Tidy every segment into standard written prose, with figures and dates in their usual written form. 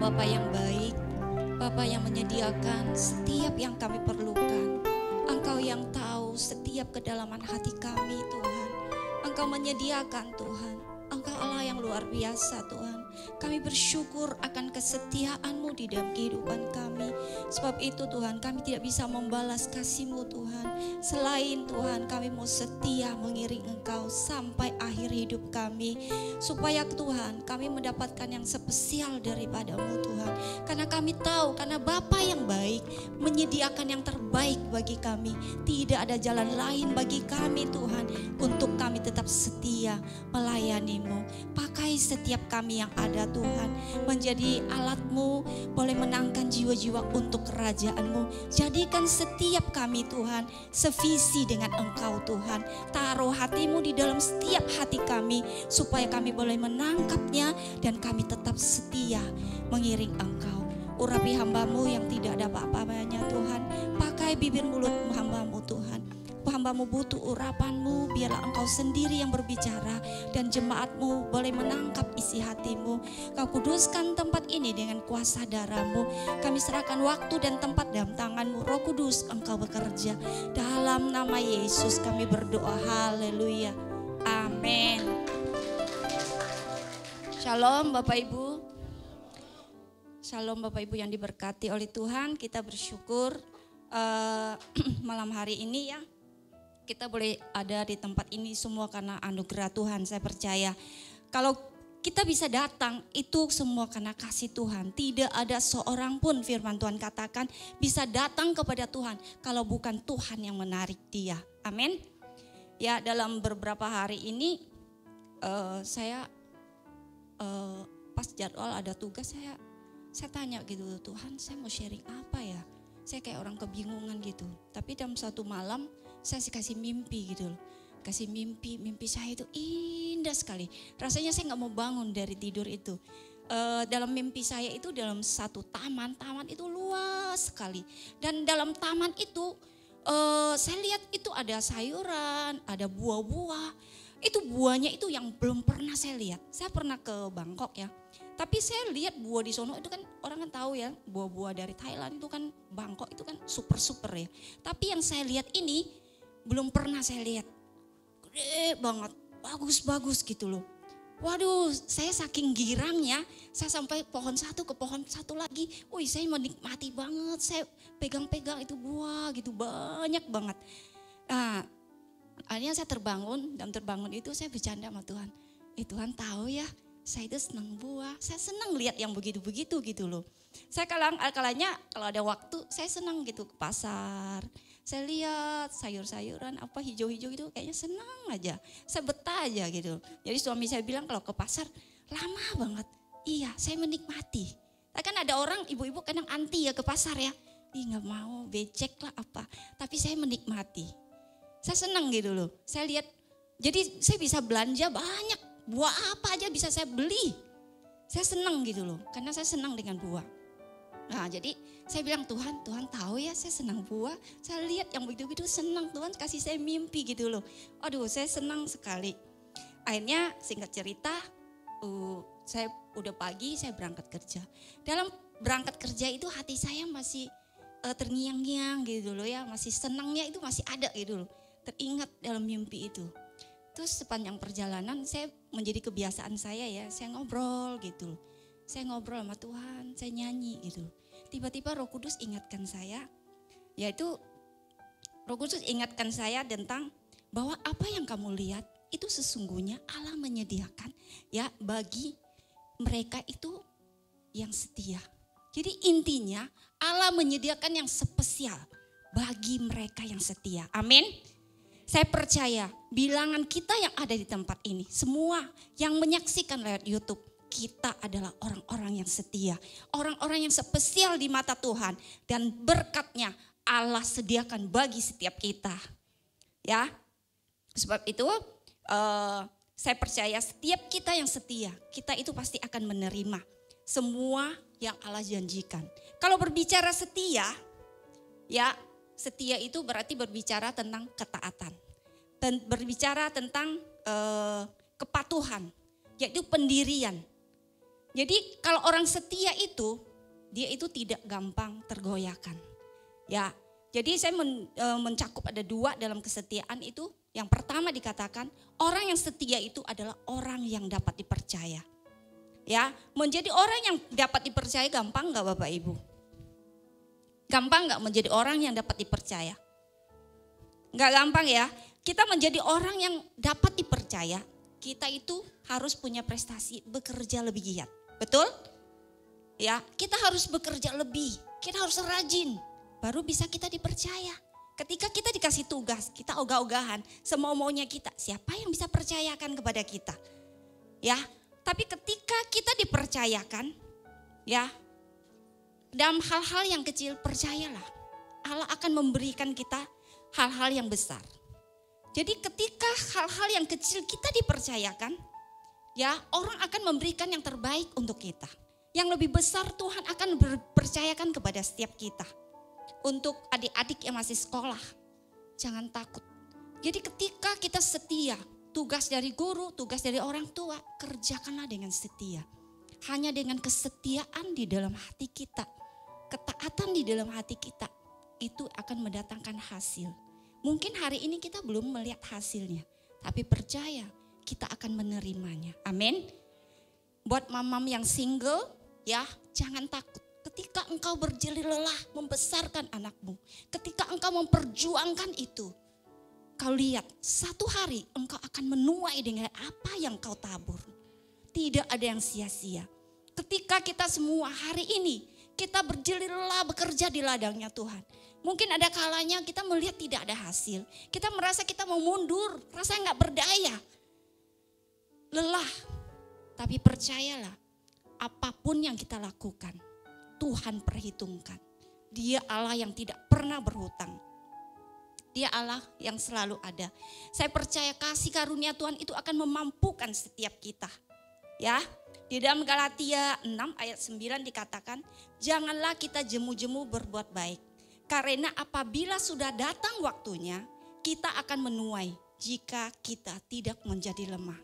Bapa yang baik, Bapa yang menyediakan setiap yang kami perlukan. Engkau yang tahu setiap kedalaman hati kami, Tuhan. Engkau menyediakan, Tuhan. Engkau Allah yang luar biasa, Tuhan. Kami bersyukur akan kesetiaan-Mu di dalam kehidupan kami. Sebab itu Tuhan, kami tidak bisa membalas kasih-Mu, Tuhan. Selain Tuhan, kami mau setia mengiring Engkau sampai akhir hidup kami. Supaya Tuhan, kami mendapatkan yang spesial daripada-Mu, Tuhan. Karena kami tahu, karena Bapa yang baik menyediakan yang terbaik bagi kami. Tidak ada jalan lain bagi kami, Tuhan, untuk kami tetap setia melayani-Mu. Pakai setiap kami yang ada, Tuhan, menjadi alat-Mu, boleh menangkan jiwa-jiwa untuk kerajaan-Mu. Jadikan setiap kami, Tuhan, sevisi dengan Engkau, Tuhan. Taruh hati-Mu di dalam setiap hati kami, supaya kami boleh menangkapnya dan kami tetap setia mengiring Engkau. Urapi hamba-Mu yang tidak ada apa-apanya, Tuhan. Pakai bibir mulut hamba-Mu, Tuhan. Hamba-Mu butuh urapan-Mu, biarlah Engkau sendiri yang berbicara dan jemaat-Mu boleh menangkap isi hati-Mu. Kau kuduskan tempat ini dengan kuasa darah-Mu. Kami serahkan waktu dan tempat dalam tangan-Mu. Roh Kudus, Engkau bekerja. Dalam nama Yesus kami berdoa, haleluya, amin. Shalom Bapak Ibu. Shalom Bapak Ibu yang diberkati oleh Tuhan. Kita bersyukur malam hari ini ya, kita boleh ada di tempat ini semua karena anugerah Tuhan. Saya percaya kalau kita bisa datang itu semua karena kasih Tuhan. Tidak ada seorang pun, firman Tuhan katakan, bisa datang kepada Tuhan kalau bukan Tuhan yang menarik dia. Amin. Ya, dalam beberapa hari ini saya pas jadwal ada tugas, saya tanya gitu, Tuhan saya mau sharing apa ya. Saya kayak orang kebingungan gitu. Tapi dalam satu malam saya kasih mimpi gitu loh. Kasih mimpi saya itu indah sekali. Rasanya saya gak mau bangun dari tidur itu. Dalam mimpi saya itu dalam satu taman itu luas sekali. Dan dalam taman itu saya lihat itu ada sayuran, ada buah-buah. Itu buahnya itu yang belum pernah saya lihat. Saya pernah ke Bangkok ya. Tapi saya lihat buah di sono itu kan orang kan tahu ya, buah-buah dari Thailand itu kan, Bangkok itu kan super ya. Tapi yang saya lihat ini belum pernah saya lihat. Gede banget, bagus gitu loh. Waduh, saya saking girangnya, saya sampai pohon satu ke pohon satu lagi. Wih, saya menikmati banget, saya pegang-pegang itu buah gitu, banyak banget. Nah, akhirnya saya terbangun, dan terbangun itu saya bercanda sama Tuhan. Tuhan tahu ya, saya itu senang buah, saya senang lihat yang begitu-begitu gitu loh. Saya kalanya kalau ada waktu saya senang gitu ke pasar. Saya lihat sayur-sayuran apa hijau-hijau gitu kayaknya senang aja. Saya betah aja gitu. Jadi suami saya bilang kalau ke pasar lama banget. Iya, saya menikmati. Kan ada orang ibu-ibu kadang anti ya ke pasar ya. Gak mau, becek lah apa. Tapi saya menikmati. Saya senang gitu loh. Saya lihat, jadi saya bisa belanja banyak. Buah apa aja bisa saya beli. Saya senang gitu loh, karena saya senang dengan buah. Nah jadi saya bilang Tuhan tahu ya saya senang buah. Saya lihat yang begitu-begitu senang, Tuhan kasih saya mimpi gitu loh. Aduh saya senang sekali. Akhirnya singkat cerita, saya udah pagi saya berangkat kerja. Dalam berangkat kerja itu hati saya masih terngiang-ngiang gitu loh ya. Masih senangnya itu masih ada gitu loh. Teringat dalam mimpi itu. Terus sepanjang perjalanan saya menjadi kebiasaan saya ya, saya ngobrol gitu. Saya ngobrol sama Tuhan, saya nyanyi gitu. Tiba-tiba Roh Kudus ingatkan saya, yaitu Roh Kudus ingatkan saya tentang bahwa apa yang kamu lihat itu sesungguhnya Allah menyediakan ya bagi mereka itu yang setia. Jadi intinya Allah menyediakan yang spesial bagi mereka yang setia. Amin. Saya percaya bilangan kita yang ada di tempat ini, semua yang menyaksikan lewat YouTube, kita adalah orang-orang yang setia. Orang-orang yang spesial di mata Tuhan dan berkatnya Allah sediakan bagi setiap kita. Ya, sebab itu saya percaya setiap kita yang setia, kita itu pasti akan menerima semua yang Allah janjikan. Kalau berbicara setia, ya setia itu berarti berbicara tentang ketaatan. Dan berbicara tentang kepatuhan, yaitu pendirian. Jadi kalau orang setia itu, dia itu tidak gampang tergoyahkan. Ya, jadi saya mencakup ada 2 dalam kesetiaan itu. Yang pertama dikatakan orang yang setia itu adalah orang yang dapat dipercaya. Ya, menjadi orang yang dapat dipercaya gampang nggak Bapak Ibu? Gampang nggak menjadi orang yang dapat dipercaya? Nggak gampang ya. Kita menjadi orang yang dapat dipercaya, kita itu harus punya prestasi, bekerja lebih giat. Betul? Ya, kita harus bekerja lebih, kita harus rajin, baru bisa kita dipercaya. Ketika kita dikasih tugas, kita ogah-ogahan, semau-maunya kita, siapa yang bisa percayakan kepada kita? Ya, tapi ketika kita dipercayakan, ya, dalam hal-hal yang kecil percayalah, Allah akan memberikan kita hal-hal yang besar. Jadi ketika hal-hal yang kecil kita dipercayakan, ya, orang akan memberikan yang terbaik untuk kita. Yang lebih besar Tuhan akan percayakan kepada setiap kita. Untuk adik-adik yang masih sekolah, jangan takut. Jadi ketika kita setia, tugas dari guru, tugas dari orang tua, kerjakanlah dengan setia. Hanya dengan kesetiaan di dalam hati kita, ketaatan di dalam hati kita, itu akan mendatangkan hasil. Mungkin hari ini kita belum melihat hasilnya, tapi percaya kita akan menerimanya. Amin. Buat mamam yang single, ya, jangan takut. Ketika engkau berjelih lelah membesarkan anakmu, ketika engkau memperjuangkan itu, kau lihat satu hari engkau akan menuai dengan apa yang kau tabur. Tidak ada yang sia-sia. Ketika kita semua hari ini, kita berjelih lelah bekerja di ladangnya Tuhan. Mungkin ada kalanya kita melihat tidak ada hasil. Kita merasa kita mau mundur, rasanya gak berdaya. Lelah, tapi percayalah apapun yang kita lakukan, Tuhan perhitungkan. Dia Allah yang tidak pernah berhutang. Dia Allah yang selalu ada. Saya percaya kasih karunia Tuhan itu akan memampukan setiap kita. Ya, di dalam Galatia 6 ayat 9 dikatakan, janganlah kita jemu-jemu berbuat baik. Karena apabila sudah datang waktunya, kita akan menuai jika kita tidak menjadi lemah.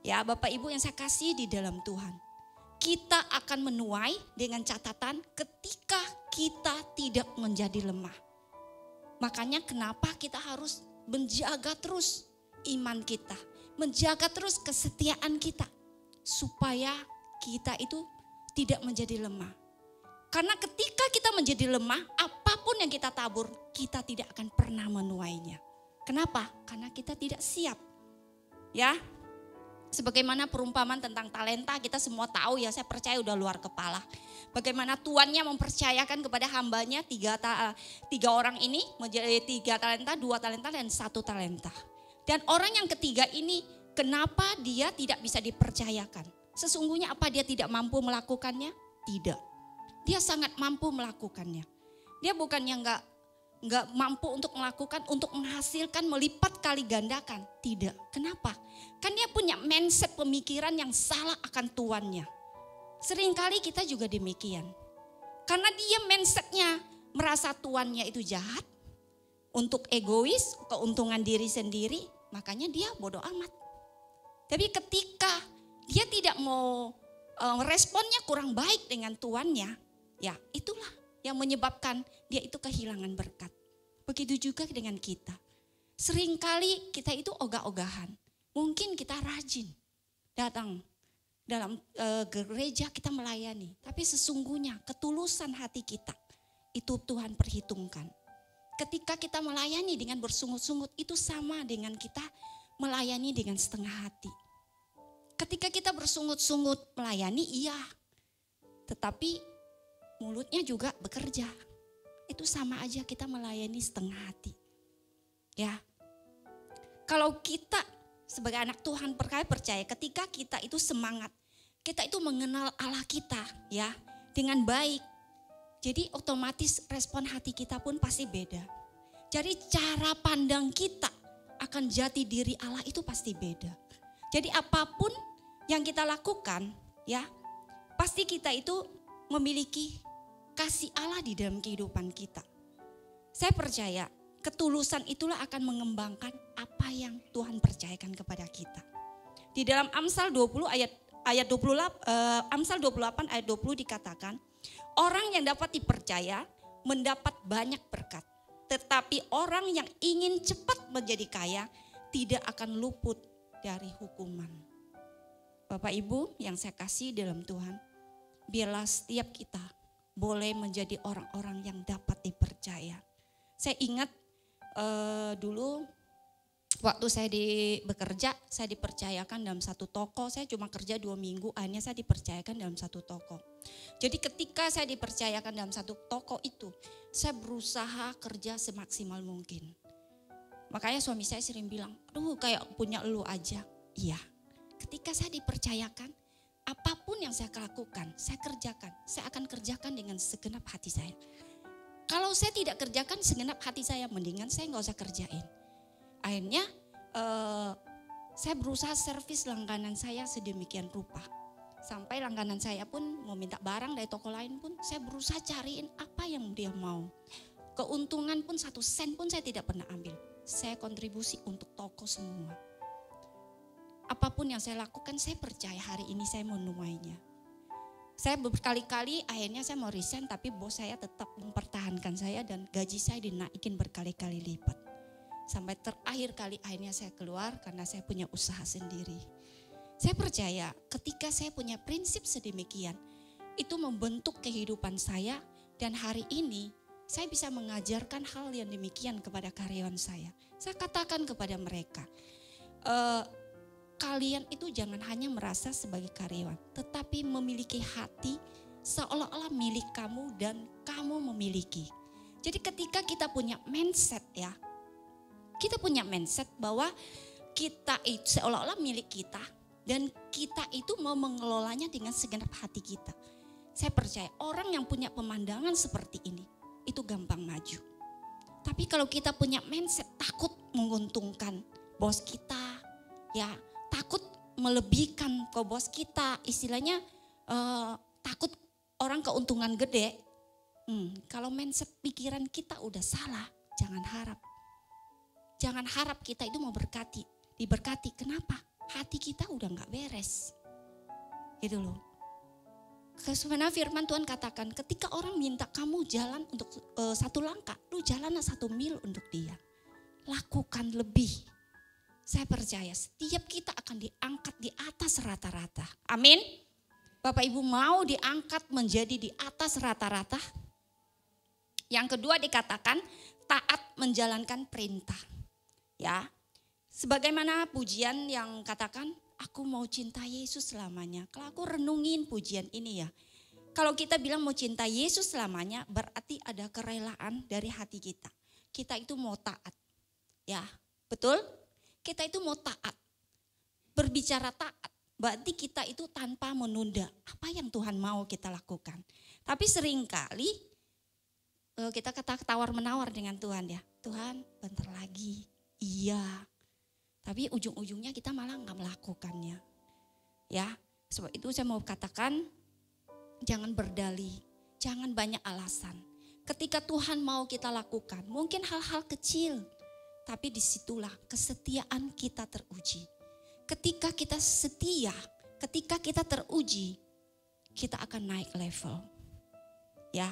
Ya, Bapak Ibu yang saya kasih di dalam Tuhan. Kita akan menuai dengan catatan ketika kita tidak menjadi lemah. Makanya kenapa kita harus menjaga terus iman kita. Menjaga terus kesetiaan kita. Supaya kita itu tidak menjadi lemah. Karena ketika kita menjadi lemah, apapun yang kita tabur, kita tidak akan pernah menuainya. Kenapa? Karena kita tidak siap. Ya. Sebagaimana perumpamaan tentang talenta, kita semua tahu ya, saya percaya udah luar kepala. Bagaimana tuannya mempercayakan kepada hambanya tiga orang ini menjadi 3 talenta, 2 talenta dan 1 talenta. Dan orang yang ketiga ini kenapa dia tidak bisa dipercayakan? Sesungguhnya apa dia tidak mampu melakukannya? Tidak. Dia sangat mampu melakukannya. Dia bukannya enggak mampu untuk melakukan, untuk menghasilkan, melipat kali gandakan. Tidak. Kenapa? Kan dia punya mindset pemikiran yang salah akan tuannya. Seringkali kita juga demikian. Karena dia mindsetnya merasa tuannya itu jahat, untuk egois, keuntungan diri sendiri, makanya dia bodoh amat. Tapi ketika dia tidak mau responnya kurang baik dengan tuannya, ya itulah yang menyebabkan dia itu kehilangan berkat. Begitu juga dengan kita. Seringkali kita itu ogah-ogahan. Mungkin kita rajin datang dalam gereja, kita melayani. Tapi sesungguhnya ketulusan hati kita itu Tuhan perhitungkan. Ketika kita melayani dengan bersungut-sungut, itu sama dengan kita melayani dengan setengah hati. Ketika kita bersungut-sungut melayani, iya. Tetapi mulutnya juga bekerja. Itu sama aja kita melayani setengah hati. Ya. Kalau kita sebagai anak Tuhan percaya ketika kita itu semangat, kita itu mengenal Allah kita ya dengan baik. Jadi otomatis respon hati kita pun pasti beda. Jadi cara pandang kita akan jati diri Allah itu pasti beda. Jadi apapun yang kita lakukan ya, pasti kita itu memiliki kasih Allah di dalam kehidupan kita. Saya percaya ketulusan itulah akan mengembangkan apa yang Tuhan percayakan kepada kita. Di dalam Amsal 20 ayat ayat 28, Amsal 28 ayat 20 dikatakan, orang yang dapat dipercaya mendapat banyak berkat. Tetapi orang yang ingin cepat menjadi kaya tidak akan luput dari hukuman. Bapak Ibu yang saya kasih dalam Tuhan, biarlah setiap kita boleh menjadi orang-orang yang dapat dipercaya. Saya ingat dulu waktu saya bekerja, saya dipercayakan dalam satu toko. Saya cuma kerja 2 minggu, akhirnya saya dipercayakan dalam satu toko. Jadi ketika saya dipercayakan dalam satu toko itu, saya berusaha kerja semaksimal mungkin. Makanya suami saya sering bilang, aduh kayak punya elu aja. Iya, ketika saya dipercayakan, apapun yang saya lakukan, saya kerjakan. Saya akan kerjakan dengan segenap hati saya. Kalau saya tidak kerjakan segenap hati saya, mendingan saya nggak usah kerjain. Akhirnya saya berusaha servis langganan saya sedemikian rupa. Sampai langganan saya pun mau minta barang dari toko lain pun saya berusaha cariin apa yang dia mau. Keuntungan pun 1 sen pun saya tidak pernah ambil. Saya kontribusi untuk toko semua. Apapun yang saya lakukan saya percaya hari ini saya menuainya. Saya berkali-kali akhirnya saya mau resign tapi bos saya tetap mempertahankan saya dan gaji saya dinaikin berkali-kali lipat. Sampai terakhir kali akhirnya saya keluar karena saya punya usaha sendiri. Saya percaya ketika saya punya prinsip sedemikian, itu membentuk kehidupan saya dan hari ini saya bisa mengajarkan hal yang demikian kepada karyawan saya. Saya katakan kepada mereka, kalian itu jangan hanya merasa sebagai karyawan, tetapi memiliki hati seolah-olah milik kamu dan kamu memiliki. Jadi ketika kita punya mindset ya, kita punya mindset bahwa kita itu seolah-olah milik kita dan kita itu mau mengelolanya dengan segenap hati kita. Saya percaya orang yang punya pemandangan seperti ini itu gampang maju. Tapi kalau kita punya mindset takut menguntungkan bos kita, ya takut melebihkan ke bos kita, istilahnya takut orang keuntungan gede. Kalau mindset pikiran kita udah salah, jangan harap. Jangan harap kita itu mau diberkati. Kenapa? Hati kita udah gak beres. Gitu loh. Karena firman Tuhan katakan ketika orang minta kamu jalan untuk 1 langkah, lu jalan 1 mil untuk dia. Lakukan lebih. Saya percaya setiap kita akan diangkat di atas rata-rata. Amin. Bapak Ibu mau diangkat menjadi di atas rata-rata? Yang kedua dikatakan taat menjalankan perintah. Ya, sebagaimana pujian yang katakan, aku mau cinta Yesus selamanya. Kalau aku renungin pujian ini ya, kalau kita bilang mau cinta Yesus selamanya, berarti ada kerelaan dari hati kita. Kita itu mau taat, ya betul? Kita itu mau taat, berbicara taat, berarti kita itu tanpa menunda apa yang Tuhan mau kita lakukan. Tapi seringkali kita tawar-menawar dengan Tuhan ya, Tuhan bentar lagi. Iya, tapi ujung-ujungnya kita malah gak melakukannya. Ya, sebab itu saya mau katakan jangan berdalih, jangan banyak alasan. Ketika Tuhan mau kita lakukan, mungkin hal-hal kecil, tapi disitulah kesetiaan kita teruji. Ketika kita setia, ketika kita teruji, kita akan naik level. Ya,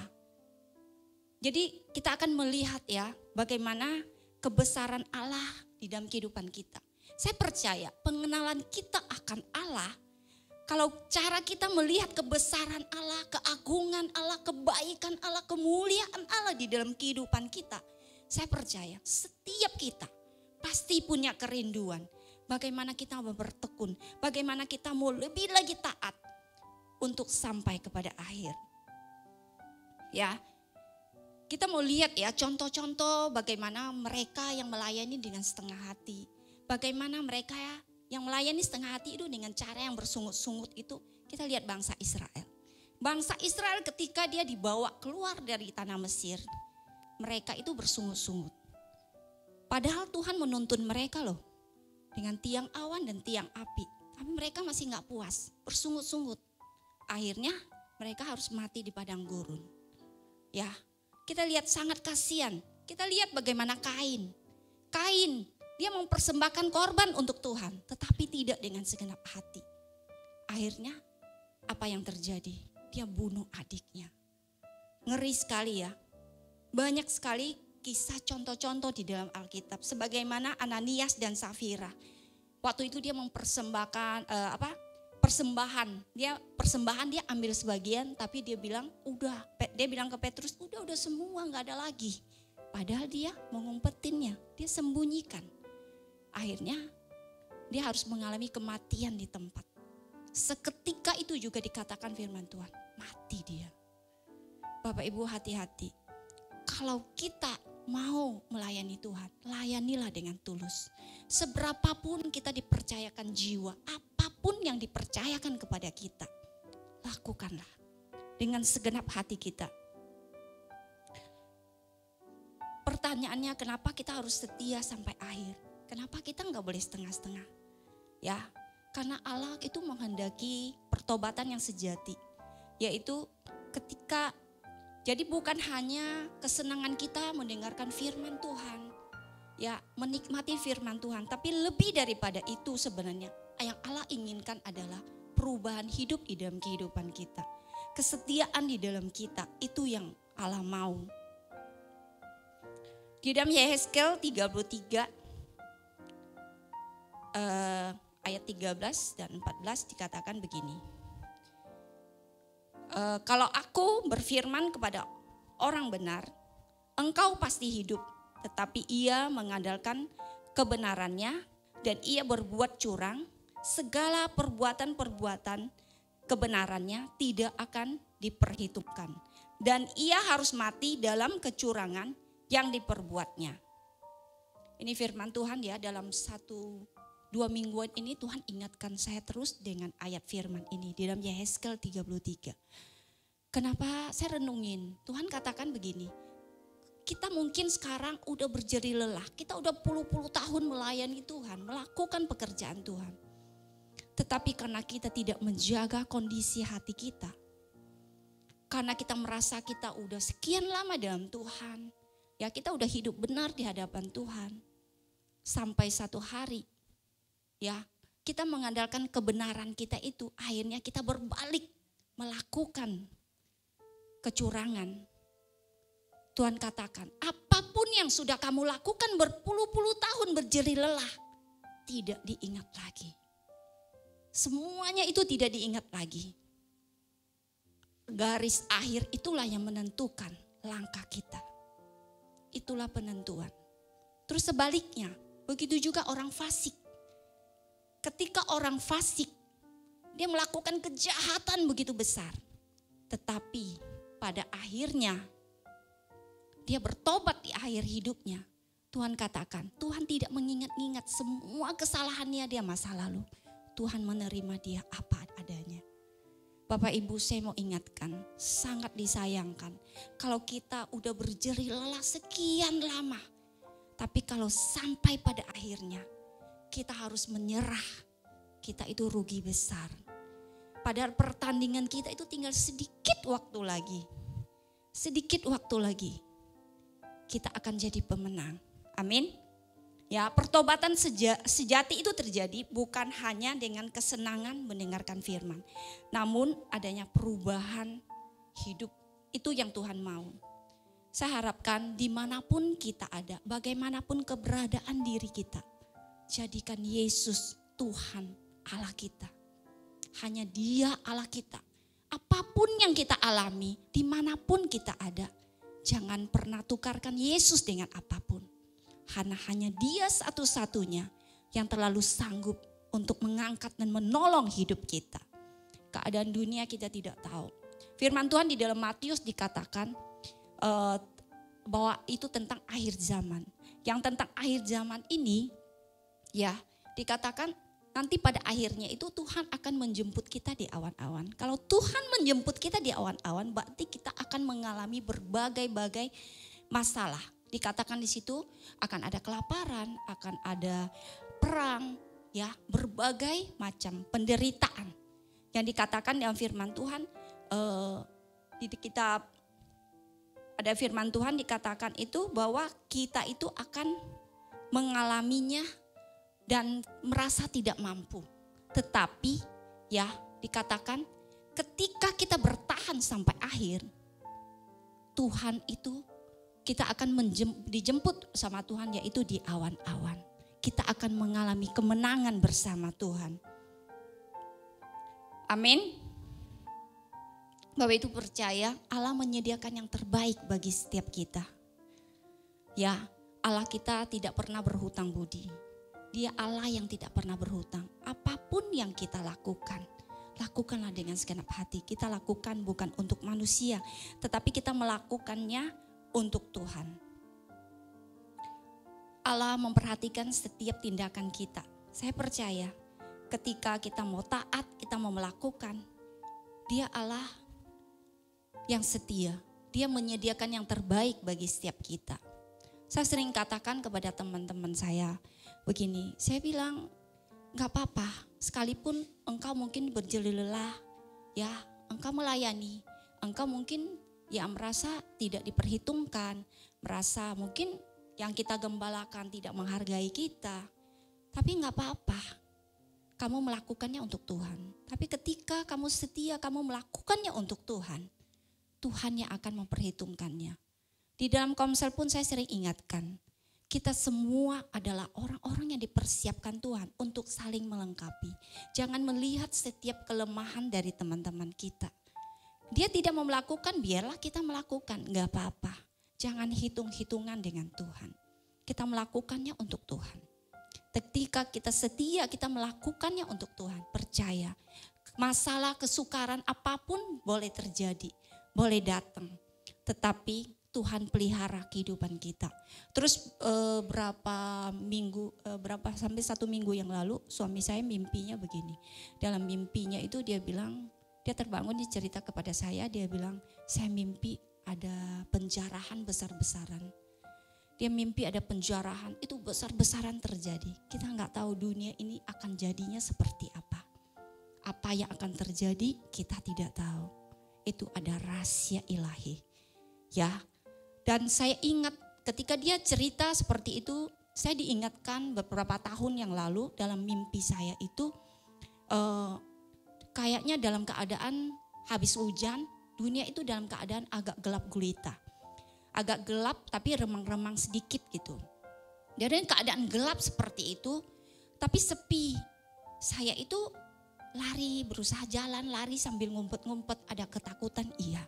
jadi kita akan melihat ya bagaimana kebesaran Allah di dalam kehidupan kita. Saya percaya pengenalan kita akan Allah, kalau cara kita melihat kebesaran Allah, keagungan Allah, kebaikan Allah, kemuliaan Allah di dalam kehidupan kita. Saya percaya setiap kita pasti punya kerinduan. Bagaimana kita mau bertekun, bagaimana kita mau lebih lagi taat untuk sampai kepada akhir. Ya. Kita mau lihat ya contoh-contoh bagaimana mereka yang melayani dengan setengah hati. Bagaimana mereka yang melayani setengah hati itu dengan cara yang bersungut-sungut itu. Kita lihat bangsa Israel. Bangsa Israel ketika dia dibawa keluar dari tanah Mesir. Mereka itu bersungut-sungut. Padahal Tuhan menuntun mereka loh. Dengan tiang awan dan tiang api. Tapi mereka masih gak puas. Bersungut-sungut. Akhirnya mereka harus mati di padang gurun. Ya. Kita lihat sangat kasihan. Kita lihat bagaimana Kain. Kain, dia mempersembahkan korban untuk Tuhan. Tetapi tidak dengan segenap hati. Akhirnya apa yang terjadi? Dia bunuh adiknya. Ngeri sekali ya. Banyak sekali kisah contoh-contoh di dalam Alkitab. Sebagaimana Ananias dan Safira. Waktu itu dia mempersembahkan persembahan. Dia ambil sebagian, tapi dia bilang ke Petrus, udah semua, nggak ada lagi. Padahal dia mau ngumpetinnya, dia sembunyikan. Akhirnya dia harus mengalami kematian di tempat. Seketika itu juga dikatakan firman Tuhan, mati dia. Bapak Ibu hati-hati. Kalau kita mau melayani Tuhan, layanilah dengan tulus. Seberapapun kita dipercayakan jiwa, apapun yang dipercayakan kepada kita, lakukanlah dengan segenap hati kita. Pertanyaannya, kenapa kita harus setia sampai akhir? Kenapa kita nggak boleh setengah-setengah? Ya, karena Allah itu menghendaki pertobatan yang sejati, yaitu ketika jadi bukan hanya kesenangan kita mendengarkan firman Tuhan, ya menikmati firman Tuhan, tapi lebih daripada itu sebenarnya yang Allah inginkan adalah perubahan hidup di dalam kehidupan kita. Kesetiaan di dalam kita, itu yang Allah mau. Di dalam Yehezkel 33 ayat 13 dan 14 dikatakan begini. Kalau aku berfirman kepada orang benar, engkau pasti hidup. Tetapi ia mengandalkan kebenarannya dan ia berbuat curang, segala perbuatan-perbuatan kebenarannya tidak akan diperhitungkan. Dan ia harus mati dalam kecurangan yang diperbuatnya. Ini firman Tuhan ya, dalam 1-2 mingguan ini Tuhan ingatkan saya terus dengan ayat firman ini di dalam Yehezkel 33. Kenapa saya renungin? Tuhan katakan begini, kita mungkin sekarang udah berjeri lelah, kita udah puluh-puluh tahun melayani Tuhan, melakukan pekerjaan Tuhan. Tetapi karena kita tidak menjaga kondisi hati kita, karena kita merasa kita udah sekian lama dalam Tuhan, ya kita udah hidup benar di hadapan Tuhan. Sampai satu hari, ya kita mengandalkan kebenaran kita itu, akhirnya kita berbalik melakukan kecurangan. Tuhan katakan, apapun yang sudah kamu lakukan berpuluh-puluh tahun berjeri lelah, tidak diingat lagi. Semuanya itu tidak diingat lagi. Garis akhir itulah yang menentukan langkah kita. Itulah penentuan. Terus sebaliknya, begitu juga orang fasik. Ketika orang fasik, dia melakukan kejahatan begitu besar. Tetapi pada akhirnya, dia bertobat di akhir hidupnya. Tuhan katakan, Tuhan tidak mengingat-ingat semua kesalahannya dia masa lalu. Tuhan menerima dia apa adanya. Bapak Ibu, saya mau ingatkan, sangat disayangkan kalau kita udah berjeri lelah sekian lama. Tapi kalau sampai pada akhirnya kita harus menyerah, kita itu rugi besar. Padahal pertandingan kita itu tinggal sedikit waktu lagi. Sedikit waktu lagi kita akan jadi pemenang. Amin. Ya, pertobatan sejati itu terjadi bukan hanya dengan kesenangan mendengarkan firman. Namun adanya perubahan hidup, itu yang Tuhan mau. Saya harapkan dimanapun kita ada, bagaimanapun keberadaan diri kita, jadikan Yesus Tuhan Allah kita. Hanya Dia Allah kita. Apapun yang kita alami, dimanapun kita ada, jangan pernah tukarkan Yesus dengan apapun. Karena hanya Dia satu-satunya yang terlalu sanggup untuk mengangkat dan menolong hidup kita. Keadaan dunia kita tidak tahu. Firman Tuhan di dalam Matius dikatakan bahwa itu tentang akhir zaman. Yang tentang akhir zaman ini ya dikatakan nanti pada akhirnya itu Tuhan akan menjemput kita di awan-awan. Kalau Tuhan menjemput kita di awan-awan, berarti kita akan mengalami berbagai-bagai masalah. Dikatakan di situ akan ada kelaparan, akan ada perang, ya berbagai macam penderitaan. Yang dikatakan dalam firman Tuhan di kitab ada firman Tuhan dikatakan itu bahwa kita itu akan mengalaminya dan merasa tidak mampu. Tetapi ya dikatakan ketika kita bertahan sampai akhir, Tuhan itu kita akan dijemput sama Tuhan, yaitu di awan-awan. Kita akan mengalami kemenangan bersama Tuhan. Amin. Bapak itu percaya Allah menyediakan yang terbaik bagi setiap kita. Ya, Allah kita tidak pernah berhutang budi. Dia Allah yang tidak pernah berhutang. Apapun yang kita lakukan, lakukanlah dengan segenap hati. Kita lakukan bukan untuk manusia, tetapi kita melakukannya untuk Tuhan. Allah memperhatikan setiap tindakan kita. Saya percaya ketika kita mau taat, kita mau melakukan, Dia Allah yang setia. Dia menyediakan yang terbaik bagi setiap kita. Saya sering katakan kepada teman-teman saya begini, saya bilang gak apa-apa, sekalipun engkau mungkin berjeli lelah, ya engkau melayani, engkau mungkin ya merasa tidak diperhitungkan, merasa mungkin yang kita gembalakan tidak menghargai kita. Tapi gak apa-apa, kamu melakukannya untuk Tuhan. Tapi ketika kamu setia, kamu melakukannya untuk Tuhan, Tuhan yang akan memperhitungkannya. Di dalam Komsel pun saya sering ingatkan, kita semua adalah orang-orang yang dipersiapkan Tuhan untuk saling melengkapi. Jangan melihat setiap kelemahan dari teman-teman kita. Dia tidak mau melakukan, biarlah kita melakukan, gak apa-apa. Jangan hitung-hitungan dengan Tuhan. Kita melakukannya untuk Tuhan. Ketika kita setia, kita melakukannya untuk Tuhan. Percaya, masalah kesukaran apapun boleh terjadi, boleh datang. Tetapi Tuhan pelihara kehidupan kita. Terus berapa sampai 1 minggu yang lalu suami saya mimpinya begini. Dalam mimpinya itu dia bilang, dia terbangun, dia cerita kepada saya, dia bilang, saya mimpi ada penjarahan besar-besaran. Dia mimpi ada penjarahan, itu besar-besaran terjadi. Kita nggak tahu dunia ini akan jadinya seperti apa. Apa yang akan terjadi kita tidak tahu. Itu ada rahasia ilahi. Ya, dan saya ingat ketika dia cerita seperti itu, saya diingatkan beberapa tahun yang lalu dalam mimpi saya itu, kayaknya dalam keadaan habis hujan, dunia itu dalam keadaan agak gelap gulita. Agak gelap tapi remang-remang sedikit gitu. Dari keadaan gelap seperti itu, tapi sepi. Saya itu lari, berusaha jalan, lari sambil ngumpet-ngumpet, ada ketakutan, iya.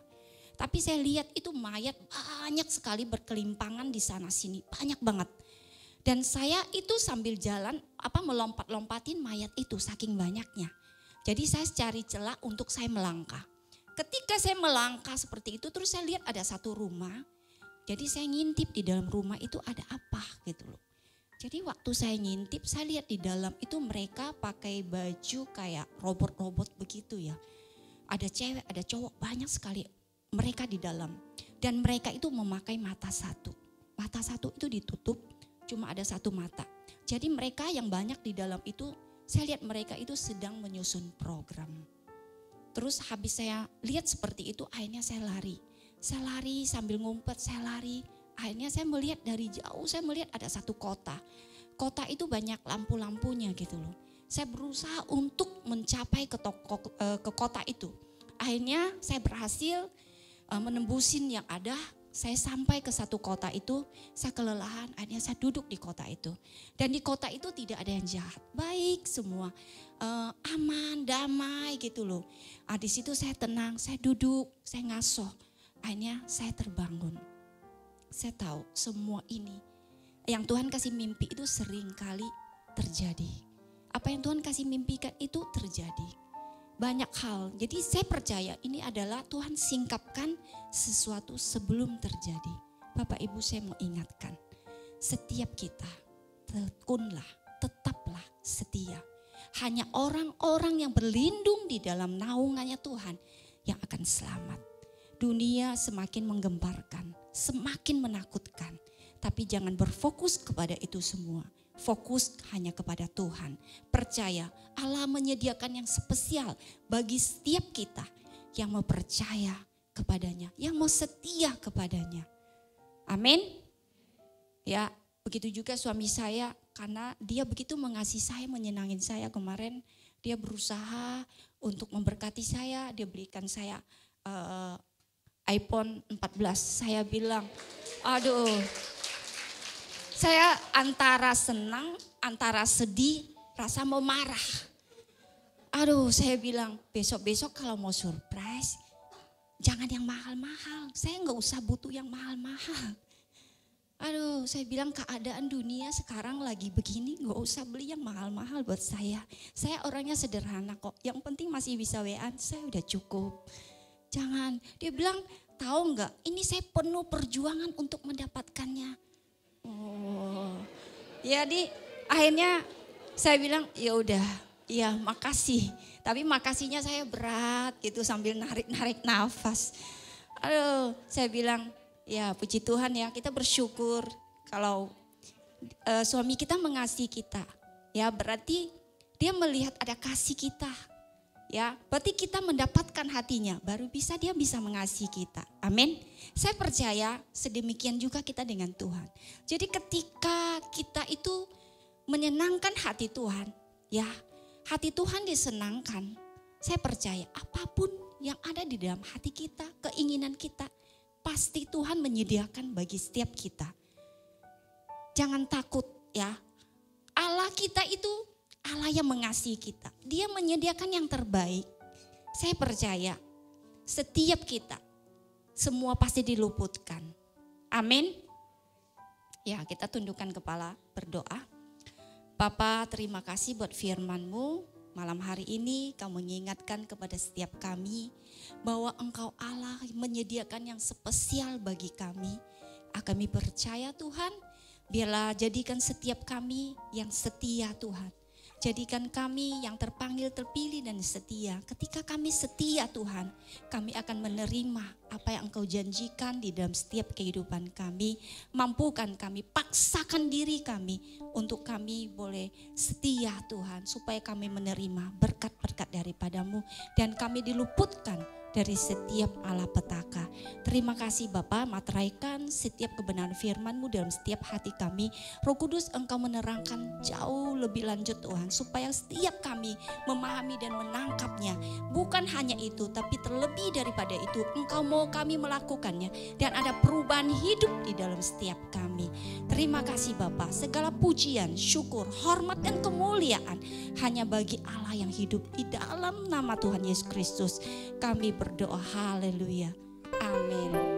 Tapi saya lihat itu mayat banyak sekali berkelimpangan di sana sini, banyak banget. Dan saya itu sambil jalan, melompat-lompatin mayat itu saking banyaknya. Jadi saya cari celah untuk saya melangkah. Ketika saya melangkah seperti itu, terus saya lihat ada satu rumah. Jadi saya ngintip di dalam rumah itu ada apa gitu loh. Jadi waktu saya ngintip, saya lihat di dalam itu mereka pakai baju kayak robot-robot begitu ya. Ada cewek, ada cowok, banyak sekali mereka di dalam. Dan mereka itu memakai mata satu. Mata satu itu ditutup, cuma ada satu mata. Jadi mereka yang banyak di dalam itu, saya lihat mereka itu sedang menyusun program. Terus habis saya lihat seperti itu, akhirnya saya lari. Saya lari sambil ngumpet, saya lari. Akhirnya saya melihat dari jauh, saya melihat ada satu kota. Kota itu banyak lampu-lampunya gitu loh. Saya berusaha untuk mencapai ke kota itu. Akhirnya saya berhasil menembusin yang ada. Saya sampai ke satu kota itu, saya kelelahan, akhirnya saya duduk di kota itu. Dan di kota itu tidak ada yang jahat, baik semua, aman, damai gitu loh. Di situ saya tenang, saya duduk, saya ngasoh. Akhirnya saya terbangun. Saya tahu semua ini yang Tuhan kasih mimpi itu sering kali terjadi. Apa yang Tuhan kasih mimpikan itu terjadi. Banyak hal. Jadi saya percaya ini adalah Tuhan singkapkan sesuatu sebelum terjadi. Bapak Ibu, saya mau ingatkan. Setiap kita tekunlah, tetaplah setia. Hanya orang-orang yang berlindung di dalam naungannya Tuhan yang akan selamat. Dunia semakin menggemparkan, semakin menakutkan. Tapi jangan berfokus kepada itu semua. Fokus hanya kepada Tuhan. Percaya Allah menyediakan yang spesial bagi setiap kita yang mau percaya kepadanya, yang mau setia kepadanya. Amin. Ya, begitu juga suami saya, karena dia begitu mengasihi saya, menyenangin saya kemarin. Dia berusaha untuk memberkati saya, dia belikan saya iPhone 14. Saya bilang, aduh, saya antara senang, antara sedih, rasa mau marah. Aduh, saya bilang besok-besok kalau mau surprise, jangan yang mahal-mahal. Saya nggak usah butuh yang mahal-mahal. Aduh, saya bilang keadaan dunia sekarang lagi begini, nggak usah beli yang mahal-mahal buat saya. Saya orangnya sederhana kok, yang penting masih bisa WA, saya udah cukup. Jangan, dia bilang, tahu nggak, ini saya penuh perjuangan untuk mendapatkannya. Oh, jadi akhirnya saya bilang, ya udah, ya makasih. Tapi makasihnya saya berat gitu sambil narik-narik nafas. Aduh, saya bilang, ya puji Tuhan ya, kita bersyukur kalau suami kita mengasihi kita. Ya berarti dia melihat ada kasih kita. Ya, berarti kita mendapatkan hatinya, baru dia bisa mengasihi kita. Amin. Saya percaya sedemikian juga kita dengan Tuhan. Jadi ketika kita itu menyenangkan hati Tuhan, ya hati Tuhan disenangkan. Saya percaya apapun yang ada di dalam hati kita, keinginan kita, pasti Tuhan menyediakan bagi setiap kita. Jangan takut ya. Allah kita itu Allah yang mengasihi kita. Dia menyediakan yang terbaik. Saya percaya setiap kita semua pasti diluputkan. Amin. Ya, kita tundukkan kepala berdoa. Bapa, terima kasih buat firman-Mu. Malam hari ini Kau mengingatkan kepada setiap kami bahwa Engkau Allah menyediakan yang spesial bagi kami. Kami percaya Tuhan, biarlah jadikan setiap kami yang setia Tuhan. Jadikan kami yang terpanggil, terpilih dan setia. Ketika kami setia Tuhan, kami akan menerima apa yang Engkau janjikan di dalam setiap kehidupan kami. Mampukan kami, paksakan diri kami untuk kami boleh setia Tuhan. Supaya kami menerima berkat-berkat daripada-Mu dan kami diluputkan dari setiap malapetaka. Terima kasih Bapa, materaikan setiap kebenaran firman-Mu dalam setiap hati kami. Roh Kudus, Engkau menerangkan jauh lebih lanjut Tuhan, supaya setiap kami memahami dan menangkapnya. Bukan hanya itu, tapi terlebih daripada itu, Engkau mau kami melakukannya dan ada perubahan hidup di dalam setiap kami. Terima kasih Bapa, segala pujian, syukur, hormat dan kemuliaan hanya bagi Allah yang hidup. Di dalam nama Tuhan Yesus Kristus kami berdoa, haleluya, amin.